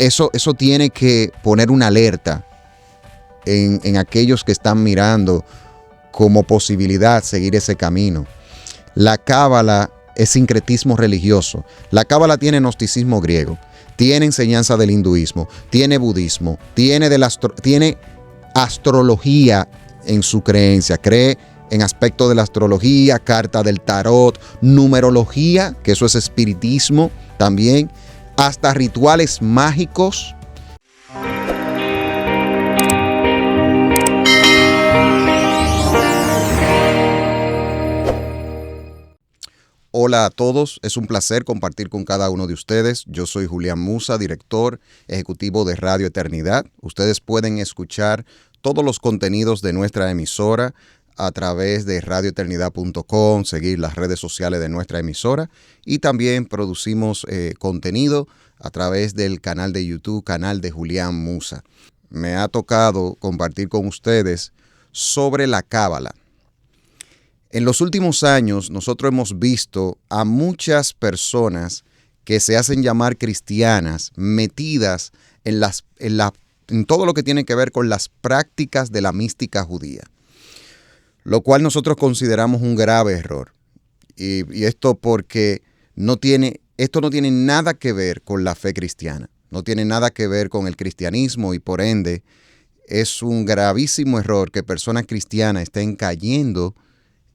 eso tiene que poner una alerta en aquellos que están mirando como posibilidad seguir ese camino. La cábala es sincretismo religioso. La cábala tiene gnosticismo griego, tiene enseñanza del hinduismo, tiene budismo, tiene astrología en su creencia, cree en aspectos de la astrología, carta del tarot, numerología, que eso es espiritismo también, hasta rituales mágicos. Hola a todos, es un placer compartir con cada uno de ustedes. Yo soy Julián Musa, director ejecutivo de Radio Eternidad. Ustedes pueden escuchar todos los contenidos de nuestra emisora a través de radioeternidad.com, seguir las redes sociales de nuestra emisora y también producimos contenido a través del canal de YouTube, canal de Julián Musa. Me ha tocado compartir con ustedes sobre la cábala. En los últimos años nosotros hemos visto a muchas personas que se hacen llamar cristianas metidas en todo lo que tiene que ver con las prácticas de la mística judía, lo cual nosotros consideramos un grave error. Y esto porque esto no tiene nada que ver con la fe cristiana, no tiene nada que ver con el cristianismo y por ende es un gravísimo error que personas cristianas estén cayendo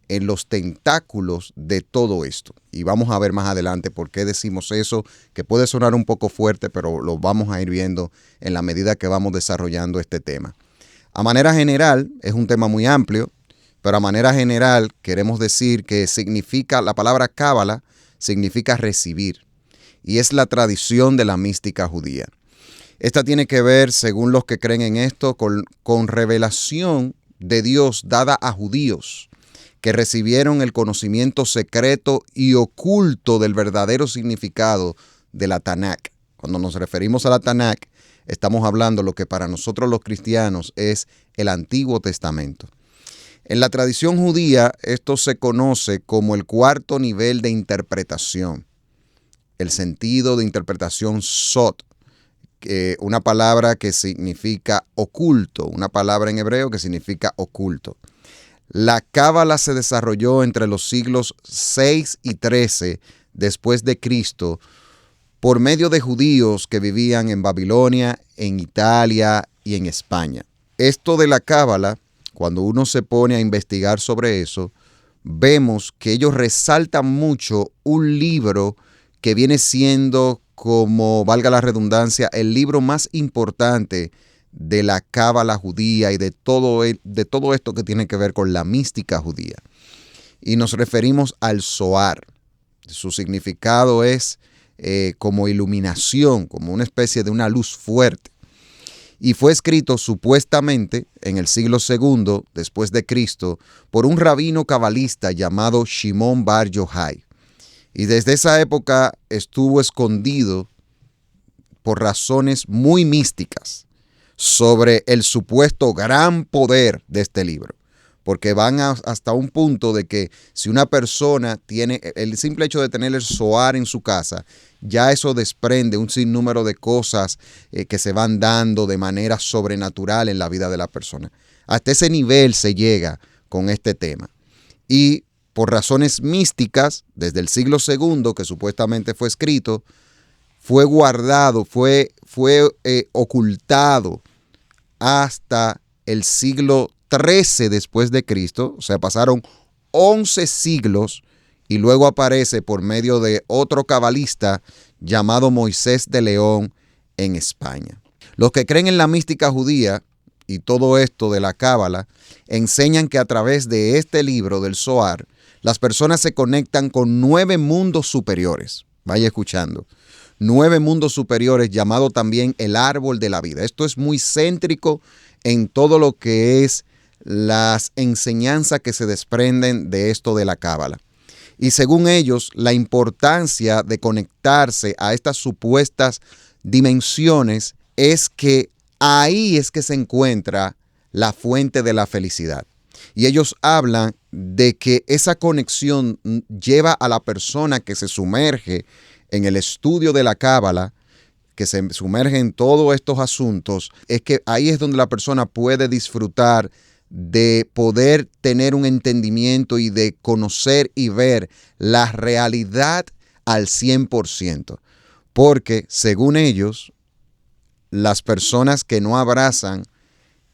en los tentáculos de todo esto. Y vamos a ver más adelante por qué decimos eso, que puede sonar un poco fuerte, pero lo vamos a ir viendo en la medida que vamos desarrollando este tema. A manera general, es un tema muy amplio, pero a manera general queremos decir que la palabra cábala significa recibir, y es la tradición de la mística judía. Esta tiene que ver, según los que creen en esto, con revelación de Dios dada a judíos, que recibieron el conocimiento secreto y oculto del verdadero significado de la Tanakh. Cuando nos referimos a la Tanakh, estamos hablando de lo que para nosotros los cristianos es el Antiguo Testamento. En la tradición judía, esto se conoce como el cuarto nivel de interpretación. El sentido de interpretación sot, una palabra que significa oculto, una palabra en hebreo que significa oculto. La cábala se desarrolló entre los siglos 6 y 13 después de Cristo por medio de judíos que vivían en Babilonia, en Italia y en España. Esto de la cábala, cuando uno se pone a investigar sobre eso, vemos que ellos resaltan mucho un libro que viene siendo, como valga la redundancia, el libro más importante de la cábala judía y de todo esto que tiene que ver con la mística judía. Y nos referimos al Zohar. Su significado es como iluminación, como una especie de una luz fuerte. Y fue escrito supuestamente en el siglo II después de Cristo por un rabino cabalista llamado Shimon Bar Yochai. Y desde esa época estuvo escondido por razones muy místicas sobre el supuesto gran poder de este libro, porque van hasta un punto de que si una persona tiene el simple hecho de tener el Zohar en su casa, ya eso desprende un sinnúmero de cosas que se van dando de manera sobrenatural en la vida de la persona. Hasta ese nivel se llega con este tema. Y por razones místicas, desde el siglo II, que supuestamente fue escrito, fue guardado, fue ocultado hasta el siglo XIII después de Cristo. O sea, pasaron 11 siglos y luego aparece por medio de otro cabalista llamado Moisés de León en España. Los que creen en la mística judía y todo esto de la cábala enseñan que a través de este libro del Zohar, las personas se conectan con 9 mundos superiores. Vaya escuchando. 9 mundos superiores, llamado también el árbol de la vida. Esto es muy céntrico en todo lo que es las enseñanzas que se desprenden de esto de la cábala. Y según ellos, la importancia de conectarse a estas supuestas dimensiones es que ahí es que se encuentra la fuente de la felicidad. Y ellos hablan de que esa conexión lleva a la persona que se sumerge en el estudio de la cábala que se sumerge en todos estos asuntos, es que ahí es donde la persona puede disfrutar de poder tener un entendimiento y de conocer y ver la realidad al 100%. Porque, según ellos, las personas que no abrazan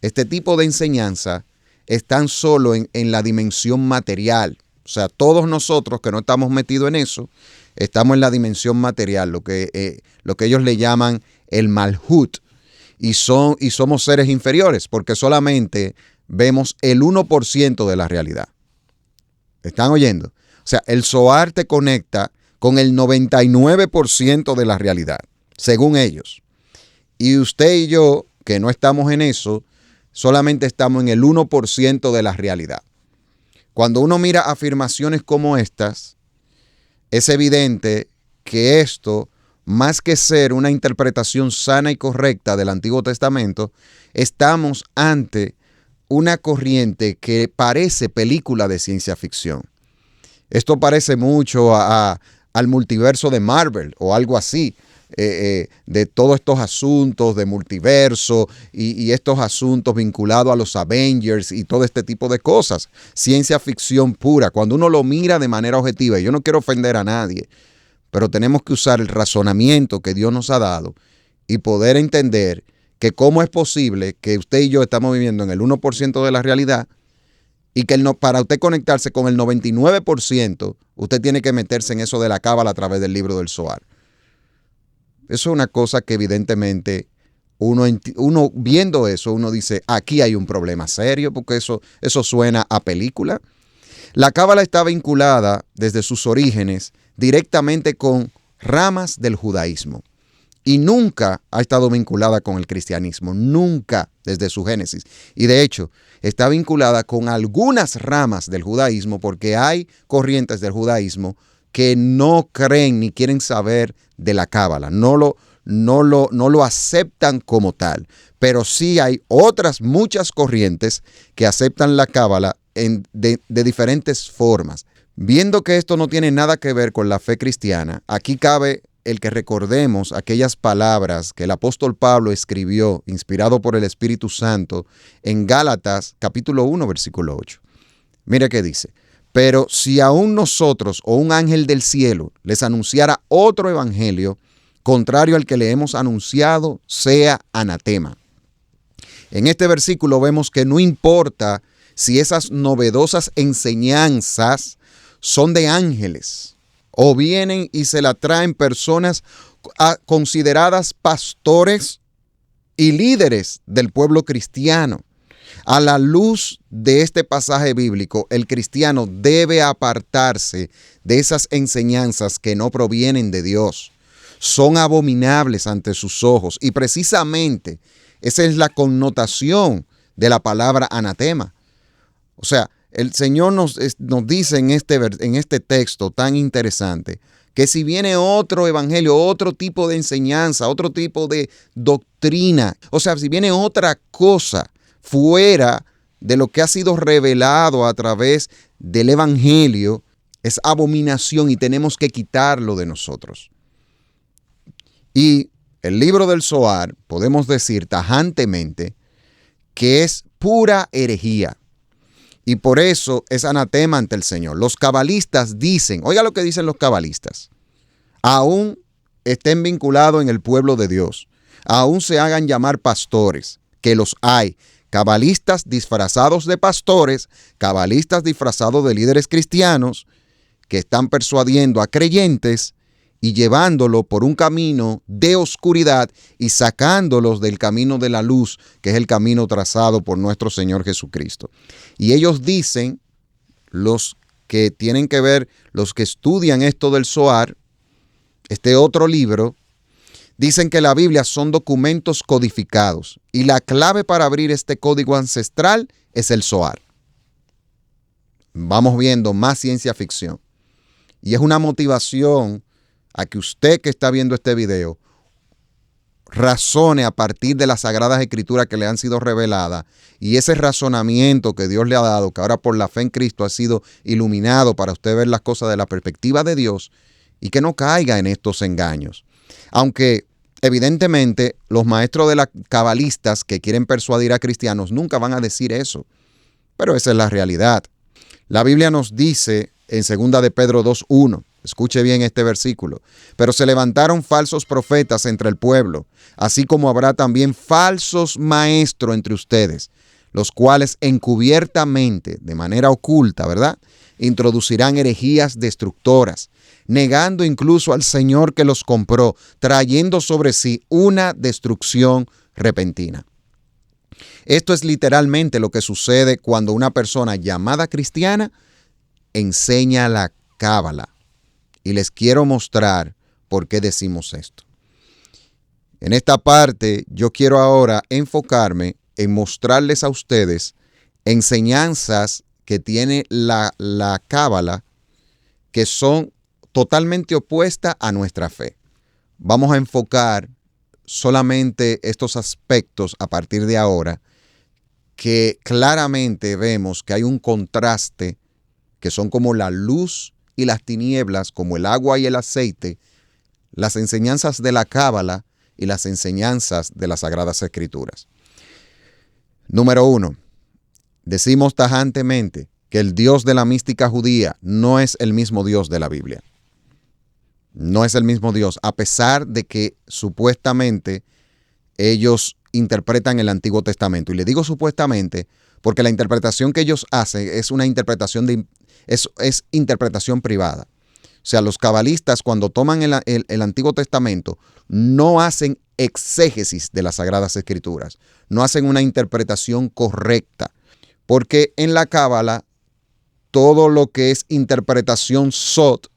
este tipo de enseñanza están solo en la dimensión material. O sea, todos nosotros que no estamos metidos en eso, estamos en la dimensión material, lo que ellos le llaman el malhut, y somos seres inferiores, porque solamente vemos el 1% de la realidad. ¿Están oyendo? O sea, el Zohar te conecta con el 99% de la realidad, según ellos. Y usted y yo, que no estamos en eso, solamente estamos en el 1% de la realidad. Cuando uno mira afirmaciones como estas, es evidente que esto, más que ser una interpretación sana y correcta del Antiguo Testamento, estamos ante una corriente que parece película de ciencia ficción. Esto parece mucho al multiverso de Marvel o algo así, de todos estos asuntos de multiverso y estos asuntos vinculados a los Avengers y todo este tipo de cosas. Ciencia ficción pura, cuando uno lo mira de manera objetiva, y yo no quiero ofender a nadie, pero tenemos que usar el razonamiento que Dios nos ha dado y poder entender que cómo es posible que usted y yo estamos viviendo en el 1% de la realidad y que para usted conectarse con el 99%, usted tiene que meterse en eso de la cábala a través del libro del Zohar. Eso es una cosa que evidentemente uno viendo eso, uno dice, aquí hay un problema serio, porque eso suena a película. La cábala está vinculada desde sus orígenes directamente con ramas del judaísmo y nunca ha estado vinculada con el cristianismo, nunca desde su génesis. Y de hecho, está vinculada con algunas ramas del judaísmo porque hay corrientes del judaísmo que no creen ni quieren saber de la cábala, no lo aceptan como tal, pero sí hay otras muchas corrientes que aceptan la cábala de diferentes formas. Viendo que esto no tiene nada que ver con la fe cristiana, aquí cabe el que recordemos aquellas palabras que el apóstol Pablo escribió, inspirado por el Espíritu Santo, en Gálatas capítulo 1, versículo 8. Mire qué dice: pero si aún nosotros o un ángel del cielo les anunciara otro evangelio, contrario al que le hemos anunciado, sea anatema. En este versículo vemos que no importa si esas novedosas enseñanzas son de ángeles o vienen y se la traen personas consideradas pastores y líderes del pueblo cristiano. A la luz de este pasaje bíblico, el cristiano debe apartarse de esas enseñanzas que no provienen de Dios. Son abominables ante sus ojos y precisamente esa es la connotación de la palabra anatema. O sea, el Señor nos dice en este texto tan interesante que si viene otro evangelio, otro tipo de enseñanza, otro tipo de doctrina, o sea, si viene otra cosa fuera de lo que ha sido revelado a través del evangelio, es abominación y tenemos que quitarlo de nosotros. Y el libro del Zohar, podemos decir tajantemente que es pura herejía. Y por eso es anatema ante el Señor. Los cabalistas dicen, oiga lo que dicen los cabalistas, aún estén vinculados en el pueblo de Dios, aún se hagan llamar pastores, que los hay, cabalistas disfrazados de pastores, cabalistas disfrazados de líderes cristianos, que están persuadiendo a creyentes y llevándolo por un camino de oscuridad y sacándolos del camino de la luz, que es el camino trazado por nuestro Señor Jesucristo. Y ellos dicen, los que tienen que ver, los que estudian esto del Zohar, este otro libro, dicen que la Biblia son documentos codificados y la clave para abrir este código ancestral es el Zohar. Vamos viendo más ciencia ficción. Y es una motivación a que usted que está viendo este video razone a partir de las Sagradas Escrituras que le han sido reveladas y ese razonamiento que Dios le ha dado, que ahora por la fe en Cristo ha sido iluminado para usted ver las cosas de la perspectiva de Dios y que no caiga en estos engaños. Aunque Evidentemente, los maestros de las cabalistas que quieren persuadir a cristianos nunca van a decir eso, pero esa es la realidad. La Biblia nos dice en 2 de Pedro 2:1, escuche bien este versículo, pero se levantaron falsos profetas entre el pueblo, así como habrá también falsos maestros entre ustedes, los cuales encubiertamente, de manera oculta, ¿verdad?, introducirán herejías destructoras, negando incluso al Señor que los compró, trayendo sobre sí una destrucción repentina. Esto es literalmente lo que sucede cuando una persona llamada cristiana enseña la cábala. Y les quiero mostrar por qué decimos esto. En esta parte yo quiero ahora enfocarme en mostrarles a ustedes enseñanzas que tiene la cábala que son totalmente opuestas a nuestra fe. Vamos a enfocar solamente estos aspectos a partir de ahora, que claramente vemos que hay un contraste, que son como la luz y las tinieblas, como el agua y el aceite, las enseñanzas de la cábala y las enseñanzas de las Sagradas Escrituras. Número 1. Decimos tajantemente que el Dios de la mística judía no es el mismo Dios de la Biblia. No es el mismo Dios, a pesar de que supuestamente ellos interpretan el Antiguo Testamento. Y le digo supuestamente porque la interpretación que ellos hacen es una interpretación es interpretación privada. O sea, los cabalistas, cuando toman el Antiguo Testamento, no hacen exégesis de las Sagradas Escrituras, no hacen una interpretación correcta, porque en la cábala todo lo que es interpretación sot,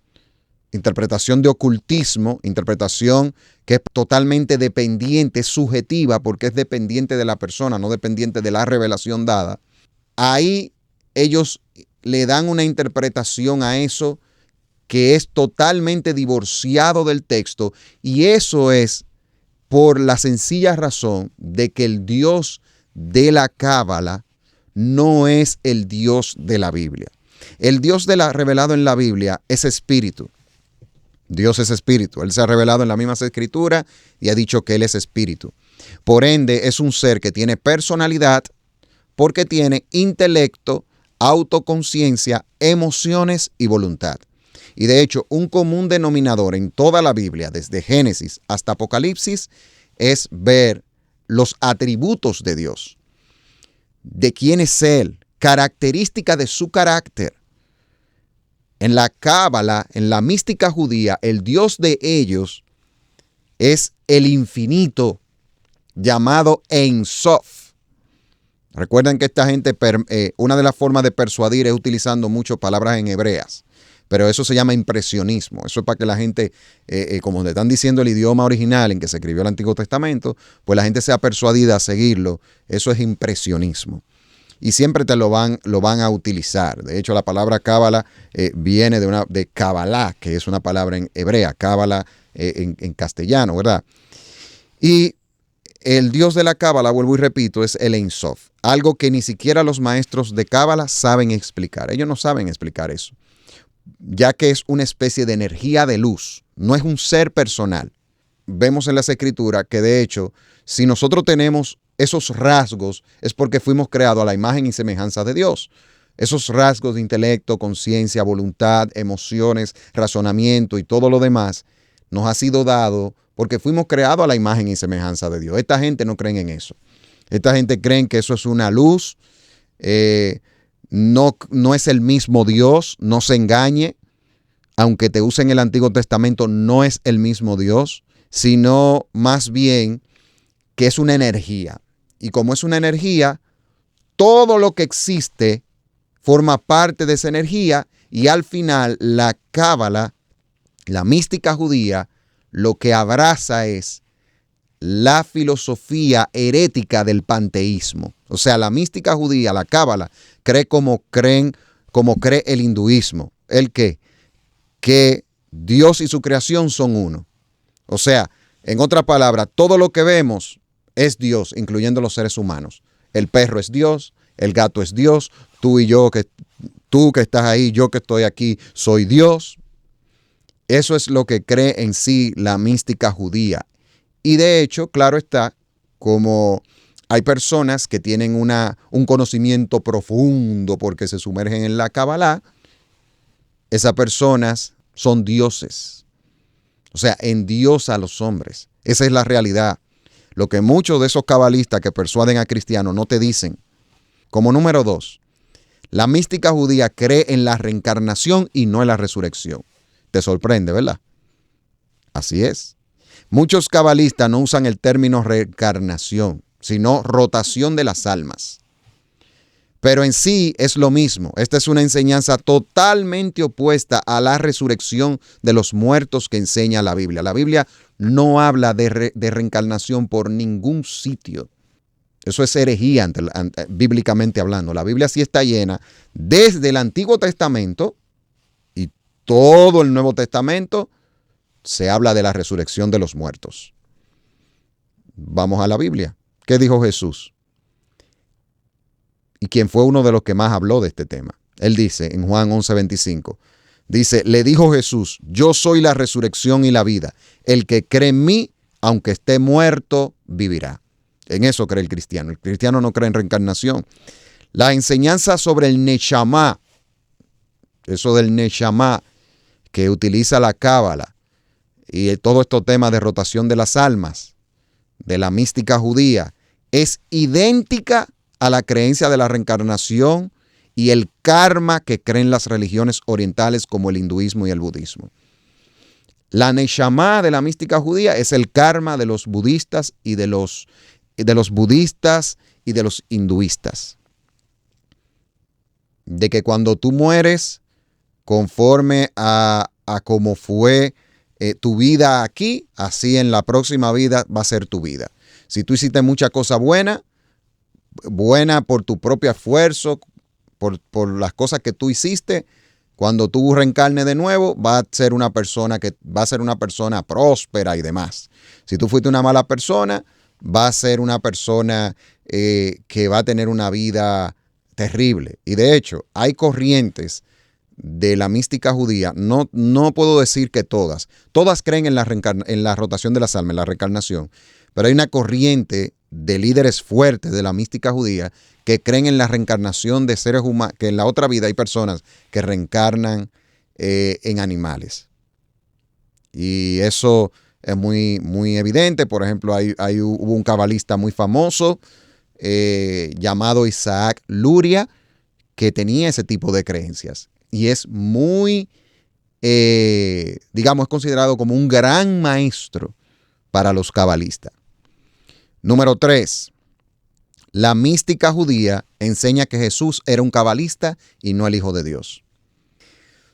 interpretación de ocultismo, interpretación que es totalmente dependiente, subjetiva, porque es dependiente de la persona, no dependiente de la revelación dada. Ahí ellos le dan una interpretación a eso que es totalmente divorciado del texto, y eso es por la sencilla razón de que el Dios de la cábala no es el Dios de la Biblia. El Dios revelado en la Biblia es espíritu. Dios es espíritu. Él se ha revelado en las mismas escrituras y ha dicho que Él es espíritu. Por ende, es un ser que tiene personalidad porque tiene intelecto, autoconciencia, emociones y voluntad. Y de hecho, un común denominador en toda la Biblia, desde Génesis hasta Apocalipsis, es ver los atributos de Dios, de quién es Él, características de su carácter. En la cábala, en la mística judía, el Dios de ellos es el infinito, llamado Ein Sof. Recuerden que esta gente, una de las formas de persuadir es utilizando muchas palabras en hebreas, pero eso se llama impresionismo. Eso es para que la gente, como le están diciendo el idioma original en que se escribió el Antiguo Testamento, pues la gente sea persuadida a seguirlo. Eso es impresionismo. Y siempre te lo van a utilizar. De hecho, la palabra cábala viene de Kabbalah, que es una palabra en hebrea, cábala en castellano, ¿verdad? Y el Dios de la cábala, vuelvo y repito, es el Ein Sof, algo que ni siquiera los maestros de cábala saben explicar. Ellos no saben explicar eso, ya que es una especie de energía de luz, no es un ser personal. Vemos en las escrituras que, de hecho, si nosotros tenemos esos rasgos, es porque fuimos creados a la imagen y semejanza de Dios. Esos rasgos de intelecto, conciencia, voluntad, emociones, razonamiento y todo lo demás nos ha sido dado porque fuimos creados a la imagen y semejanza de Dios. Esta gente no cree en eso. Esta gente cree que eso es una luz. No es el mismo Dios, no se engañe. Aunque te usen el Antiguo Testamento, no es el mismo Dios, sino más bien que es una energía. Y como es una energía, todo lo que existe forma parte de esa energía, y al final la cábala, la mística judía, lo que abraza es la filosofía herética del panteísmo. O sea, la mística judía, la cábala, cree como cree el hinduismo. ¿El qué? Que Dios y su creación son uno. O sea, en otras palabras, todo lo que vemos es Dios, incluyendo los seres humanos. El perro es Dios, el gato es Dios, tú y yo, tú que estás ahí, yo que estoy aquí, soy Dios. Eso es lo que cree en sí la mística judía. Y de hecho, claro está, como hay personas que tienen un conocimiento profundo porque se sumergen en la Kabbalah, esas personas son dioses. O sea, endiosa a los hombres. Esa es la realidad. Lo que muchos de esos cabalistas que persuaden a cristianos no te dicen. Como número 2, la mística judía cree en la reencarnación y no en la resurrección. Te sorprende, ¿verdad? Así es. Muchos cabalistas no usan el término reencarnación, sino rotación de las almas. Pero en sí es lo mismo. Esta es una enseñanza totalmente opuesta a la resurrección de los muertos que enseña la Biblia. La Biblia no habla de reencarnación por ningún sitio. Eso es herejía bíblicamente hablando. La Biblia sí está llena desde el Antiguo Testamento y todo el Nuevo Testamento se habla de la resurrección de los muertos. Vamos a la Biblia. ¿Qué dijo Jesús? Y quien fue uno de los que más habló de este tema. Él dice en Juan 11:25, dice, le dijo Jesús, yo soy la resurrección y la vida. El que cree en mí, aunque esté muerto, vivirá. En eso cree el cristiano. El cristiano no cree en reencarnación. La enseñanza sobre el Neshama, eso del Neshama que utiliza la Cábala y todo estos temas de rotación de las almas, de la mística judía, es idéntica a la creencia de la reencarnación y el karma que creen las religiones orientales como el hinduismo y el budismo. La Neshama de la mística judía es el karma de los budistas y de los budistas y de los hinduistas. De que cuando tú mueres, conforme a cómo fue tu vida aquí, así en la próxima vida va a ser tu vida. Si tú hiciste mucha cosa buena por tu propio esfuerzo, por las cosas que tú hiciste, cuando tú reencarnes de nuevo, va a ser una persona próspera y demás. Si tú fuiste una mala persona, va a ser una persona que va a tener una vida terrible. Y de hecho, hay corrientes de la mística judía, no puedo decir que todas creen en la rotación de las almas, en la reencarnación, pero hay una corriente de líderes fuertes de la mística judía que creen en la reencarnación de seres humanos, que en la otra vida hay personas que reencarnan en animales. Y eso es muy, muy evidente. Por ejemplo, hubo un cabalista muy famoso llamado Isaac Luria que tenía ese tipo de creencias. Y es muy, es considerado como un gran maestro para los cabalistas. Número 3. La mística judía enseña que Jesús era un cabalista y no el Hijo de Dios.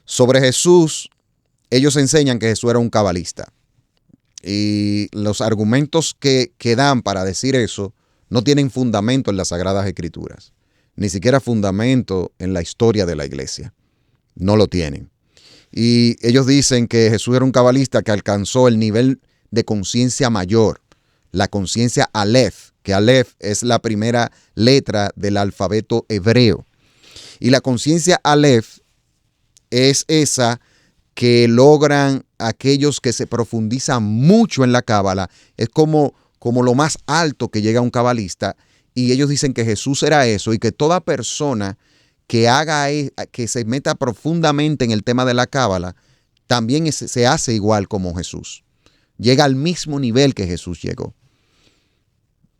Sobre Jesús, ellos enseñan que Jesús era un cabalista. Y los argumentos que dan para decir eso no tienen fundamento en las Sagradas Escrituras. Ni siquiera fundamento en la historia de la iglesia. No lo tienen. Y ellos dicen que Jesús era un cabalista que alcanzó el nivel de conciencia mayor, la conciencia Aleph, que Aleph es la primera letra del alfabeto hebreo. Y la conciencia Aleph es esa que logran aquellos que se profundizan mucho en la Cábala. Es como lo más alto que llega un cabalista. Y ellos dicen que Jesús era eso y que toda persona que se meta profundamente en el tema de la Cábala también se hace igual como Jesús. Llega al mismo nivel que Jesús llegó.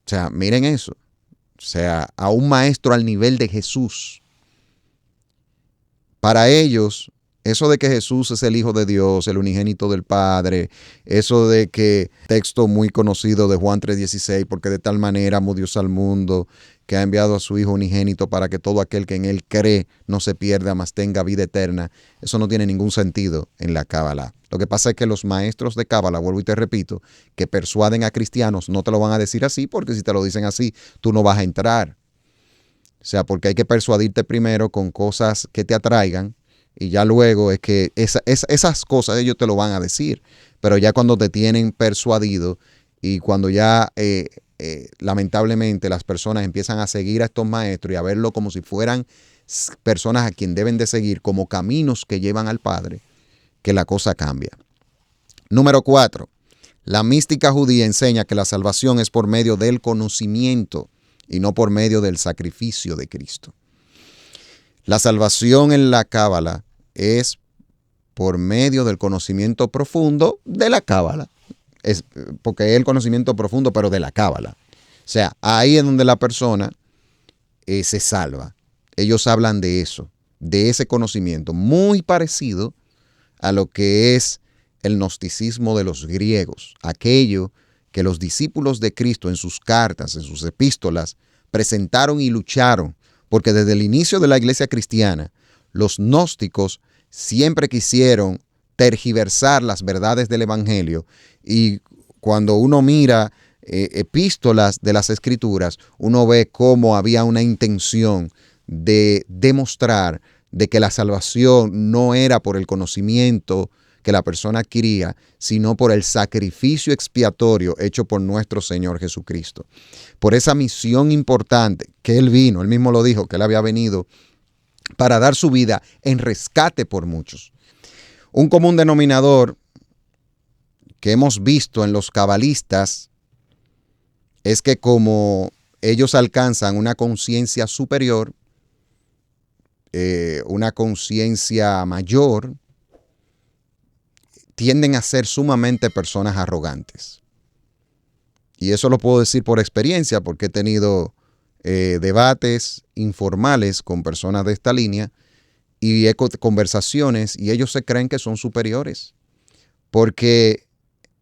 O sea, miren eso. O sea, a un maestro al nivel de Jesús. Para ellos, eso de que Jesús es el Hijo de Dios, el unigénito del Padre, eso de que, texto muy conocido de Juan 3:16, porque de tal manera amó Dios al mundo, que ha enviado a su Hijo unigénito para que todo aquel que en él cree no se pierda, mas tenga vida eterna. Eso no tiene ningún sentido en la Cábala. Lo que pasa es que los maestros de Cábala, vuelvo y te repito, que persuaden a cristianos, no te lo van a decir así, porque si te lo dicen así, tú no vas a entrar. O sea, porque hay que persuadirte primero con cosas que te atraigan, y ya luego es que esas cosas ellos te lo van a decir. Pero ya cuando te tienen persuadido y cuando ya lamentablemente las personas empiezan a seguir a estos maestros y a verlo como si fueran personas a quien deben de seguir, como caminos que llevan al Padre, que la cosa cambia. Número 4. La mística judía enseña que la salvación es por medio del conocimiento y no por medio del sacrificio de Cristo. La salvación en la Cábala es por medio del conocimiento profundo de la Cábala. Es porque es el conocimiento profundo, pero de la Cábala. O sea, ahí es donde la persona se salva. Ellos hablan de eso, de ese conocimiento, muy parecido a lo que es el gnosticismo de los griegos, aquello que los discípulos de Cristo en sus cartas, en sus epístolas, presentaron y lucharon, porque desde el inicio de la iglesia cristiana, los gnósticos siempre quisieron tergiversar las verdades del evangelio, y cuando uno mira epístolas de las escrituras, uno ve cómo había una intención de demostrar de que la salvación no era por el conocimiento que la persona adquiría, sino por el sacrificio expiatorio hecho por nuestro Señor Jesucristo. Por esa misión importante que Él vino, Él mismo lo dijo, que Él había venido para dar su vida en rescate por muchos. Un común denominador que hemos visto en los cabalistas es que como ellos alcanzan una conciencia superior, una conciencia mayor, tienden a ser sumamente personas arrogantes. Y eso lo puedo decir por experiencia, porque he tenido debates informales con personas de esta línea y conversaciones, y ellos se creen que son superiores. Porque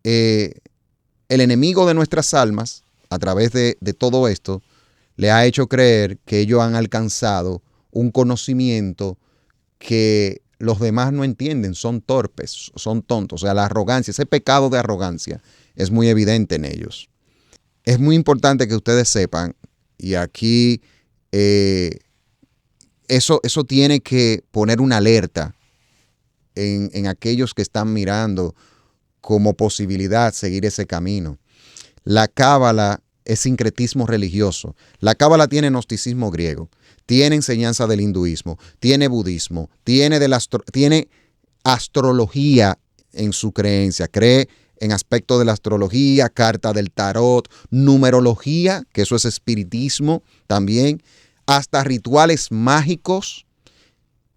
el enemigo de nuestras almas, a través de todo esto, le ha hecho creer que ellos han alcanzado un conocimiento que los demás no entienden, son torpes, son tontos. O sea, la arrogancia, ese pecado de arrogancia es muy evidente en ellos. Es muy importante que ustedes sepan, y aquí eso tiene que poner una alerta en aquellos que están mirando como posibilidad seguir ese camino. La Cábala es sincretismo religioso. La Cábala tiene gnosticismo griego, tiene enseñanza del hinduismo, tiene budismo, tiene astrología en su creencia, cree en aspectos de la astrología, carta del tarot, numerología, que eso es espiritismo también, hasta rituales mágicos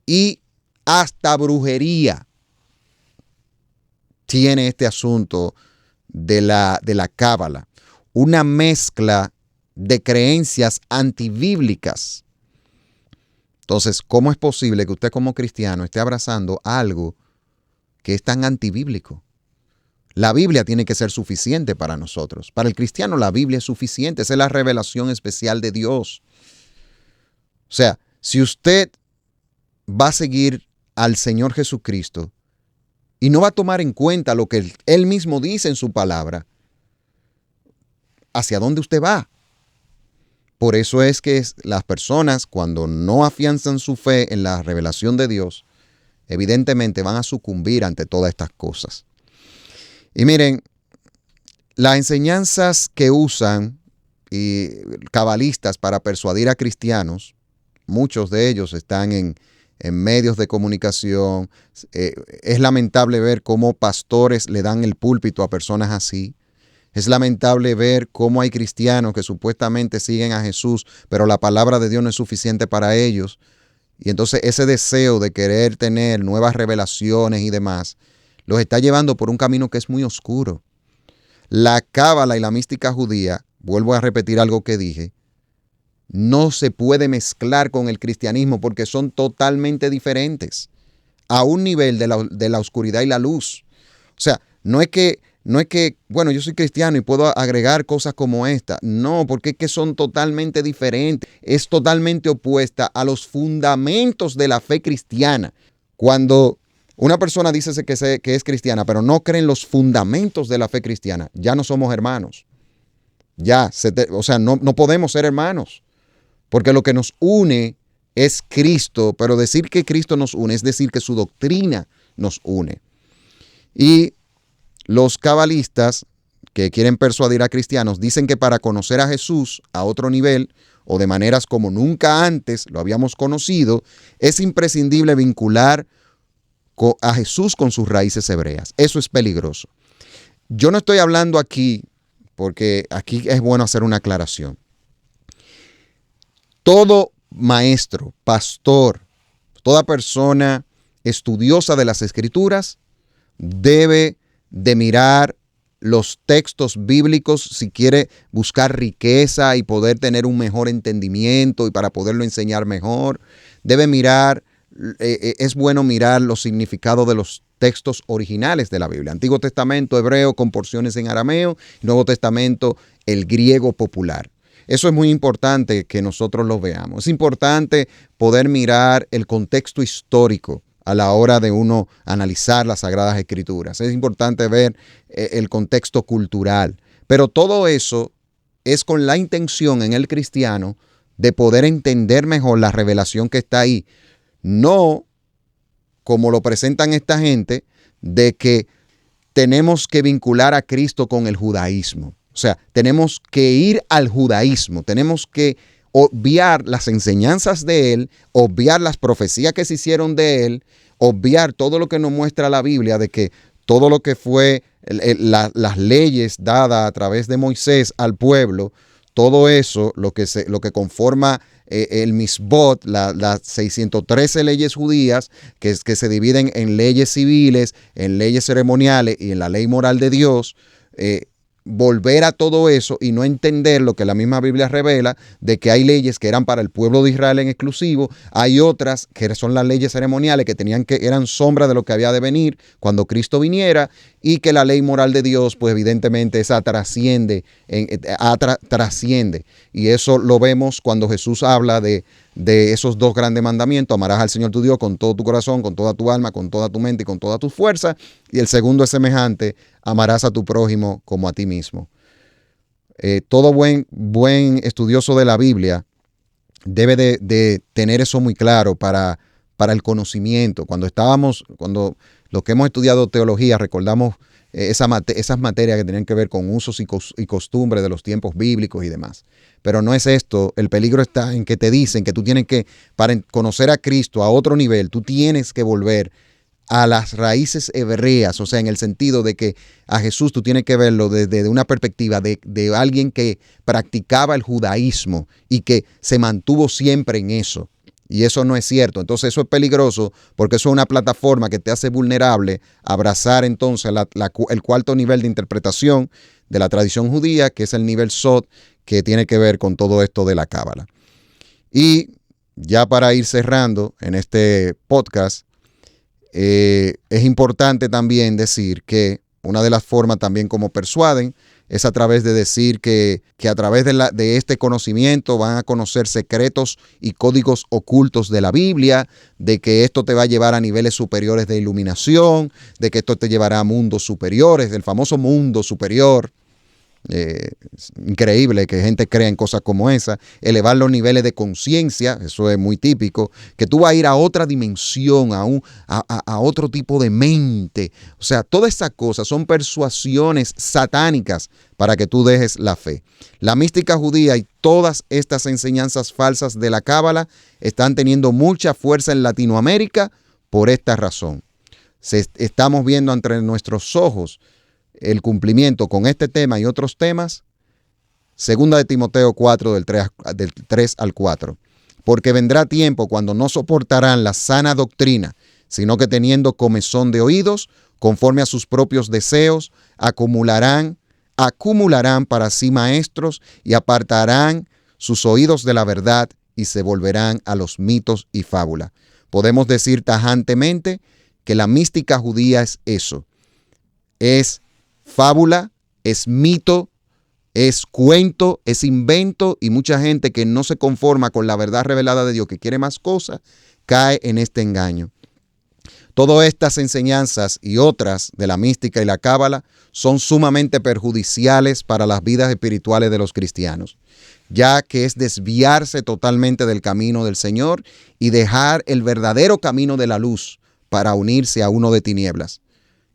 y hasta brujería. Tiene este asunto de la Cábala, una mezcla de creencias antibíblicas. Entonces, ¿cómo es posible que usted como cristiano esté abrazando algo que es tan antibíblico? La Biblia tiene que ser suficiente para nosotros. Para el cristiano la Biblia es suficiente, esa es la revelación especial de Dios. O sea, si usted va a seguir al Señor Jesucristo y no va a tomar en cuenta lo que Él mismo dice en su palabra, ¿hacia dónde usted va? Por eso es que las personas, cuando no afianzan su fe en la revelación de Dios, evidentemente van a sucumbir ante todas estas cosas. Y miren, las enseñanzas que usan cabalistas para persuadir a cristianos, muchos de ellos están en medios de comunicación. Es lamentable ver cómo pastores le dan el púlpito a personas así. Es lamentable ver cómo hay cristianos que supuestamente siguen a Jesús, pero la palabra de Dios no es suficiente para ellos. Y entonces ese deseo de querer tener nuevas revelaciones y demás, los está llevando por un camino que es muy oscuro. La Cábala y la mística judía, vuelvo a repetir algo que dije, no se puede mezclar con el cristianismo porque son totalmente diferentes, a un nivel de la oscuridad y la luz. O sea, no es que, bueno, yo soy cristiano y puedo agregar cosas como esta. No, porque es que son totalmente diferentes. Es totalmente opuesta a los fundamentos de la fe cristiana. Cuando una persona dice que es cristiana, pero no cree en los fundamentos de la fe cristiana, ya no somos hermanos. No podemos ser hermanos. Porque lo que nos une es Cristo, pero decir que Cristo nos une es decir que su doctrina nos une. Y los cabalistas que quieren persuadir a cristianos dicen que para conocer a Jesús a otro nivel o de maneras como nunca antes lo habíamos conocido, es imprescindible vincular a Jesús con sus raíces hebreas. Eso es peligroso. Yo no estoy hablando aquí, porque aquí es bueno hacer una aclaración. Todo maestro, pastor, toda persona estudiosa de las Escrituras debe de mirar los textos bíblicos si quiere buscar riqueza y poder tener un mejor entendimiento y para poderlo enseñar mejor. Debe mirar, es bueno mirar los significados de los textos originales de la Biblia. Antiguo Testamento hebreo con porciones en arameo, Nuevo Testamento el griego popular. Eso es muy importante que nosotros lo veamos. Es importante poder mirar el contexto histórico a la hora de uno analizar las Sagradas Escrituras. Es importante ver el contexto cultural. Pero todo eso es con la intención en el cristiano de poder entender mejor la revelación que está ahí. No como lo presentan esta gente, de que tenemos que vincular a Cristo con el judaísmo. O sea, tenemos que ir al judaísmo, tenemos que obviar las enseñanzas de él, obviar las profecías que se hicieron de él, obviar todo lo que nos muestra la Biblia de que todo lo que fue las leyes dadas a través de Moisés al pueblo, todo eso, lo que conforma el Misbot, las 613 leyes judías que se dividen en leyes civiles, en leyes ceremoniales y en la ley moral de Dios, volver a todo eso y no entender lo que la misma Biblia revela, de que hay leyes que eran para el pueblo de Israel en exclusivo, hay otras que son las leyes ceremoniales que eran sombra de lo que había de venir cuando Cristo viniera, y que la ley moral de Dios, pues evidentemente esa trasciende, y eso lo vemos cuando Jesús habla de esos dos grandes mandamientos: amarás al Señor tu Dios con todo tu corazón, con toda tu alma, con toda tu mente y con toda tu fuerza, y el segundo es semejante: amarás a tu prójimo como a ti mismo. Todo buen estudioso de la Biblia debe de tener eso muy claro para el conocimiento. Cuando los que hemos estudiado teología recordamos esas materias que tenían que ver con usos y costumbres de los tiempos bíblicos y demás. Pero no es esto. El peligro está en que te dicen que tú tienes que, para conocer a Cristo a otro nivel, tú tienes que volver a las raíces hebreas, o sea, en el sentido de que a Jesús tú tienes que verlo desde una perspectiva de alguien que practicaba el judaísmo y que se mantuvo siempre en eso. Y eso no es cierto. Entonces eso es peligroso, porque eso es una plataforma que te hace vulnerable a abrazar entonces el cuarto nivel de interpretación de la tradición judía, que es el nivel Sod, que tiene que ver con todo esto de la Cábala. Y ya para ir cerrando en este podcast, es importante también decir que una de las formas también como persuaden es a través de decir que a través de este conocimiento van a conocer secretos y códigos ocultos de la Biblia, de que esto te va a llevar a niveles superiores de iluminación, de que esto te llevará a mundos superiores, el famoso mundo superior. Increíble que gente crea en cosas como esa. Elevar los niveles de conciencia, eso es muy típico, que tú vas a ir a otra dimensión, a otro tipo de mente. O sea, todas esas cosas son persuasiones satánicas para que tú dejes la fe. La mística judía y todas estas enseñanzas falsas de la Cábala están teniendo mucha fuerza en Latinoamérica por esta razón. Estamos viendo entre nuestros ojos el cumplimiento con este tema y otros temas. Segunda de Timoteo 4, del 3 al 4. Porque vendrá tiempo cuando no soportarán la sana doctrina, sino que teniendo comezón de oídos, conforme a sus propios deseos, acumularán para sí maestros y apartarán sus oídos de la verdad y se volverán a los mitos y fábulas. Podemos decir tajantemente que la mística judía es eso. Es fábula, es mito, es cuento, es invento, y mucha gente que no se conforma con la verdad revelada de Dios, que quiere más cosas, cae en este engaño. Todas estas enseñanzas y otras de la mística y la cábala son sumamente perjudiciales para las vidas espirituales de los cristianos, ya que es desviarse totalmente del camino del Señor y dejar el verdadero camino de la luz para unirse a uno de tinieblas.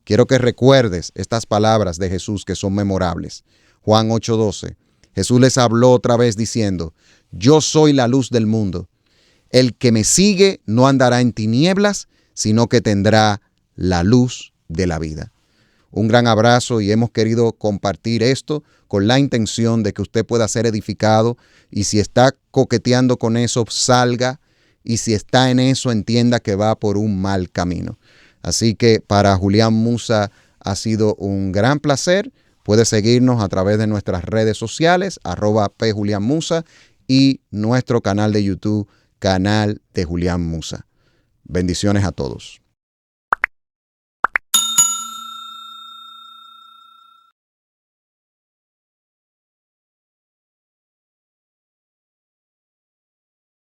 Quiero que recuerdes estas palabras de Jesús que son memorables. Juan 8:12. Jesús les habló otra vez diciendo: yo soy la luz del mundo. El que me sigue no andará en tinieblas, sino que tendrá la luz de la vida. Un gran abrazo y hemos querido compartir esto con la intención de que usted pueda ser edificado y si está coqueteando con eso, salga y si está en eso, entienda que va por un mal camino. Así que para Julián Musa ha sido un gran placer. Puede seguirnos a través de nuestras redes sociales, @pjulianmusa y nuestro canal de YouTube, Canal de Julián Musa. Bendiciones a todos.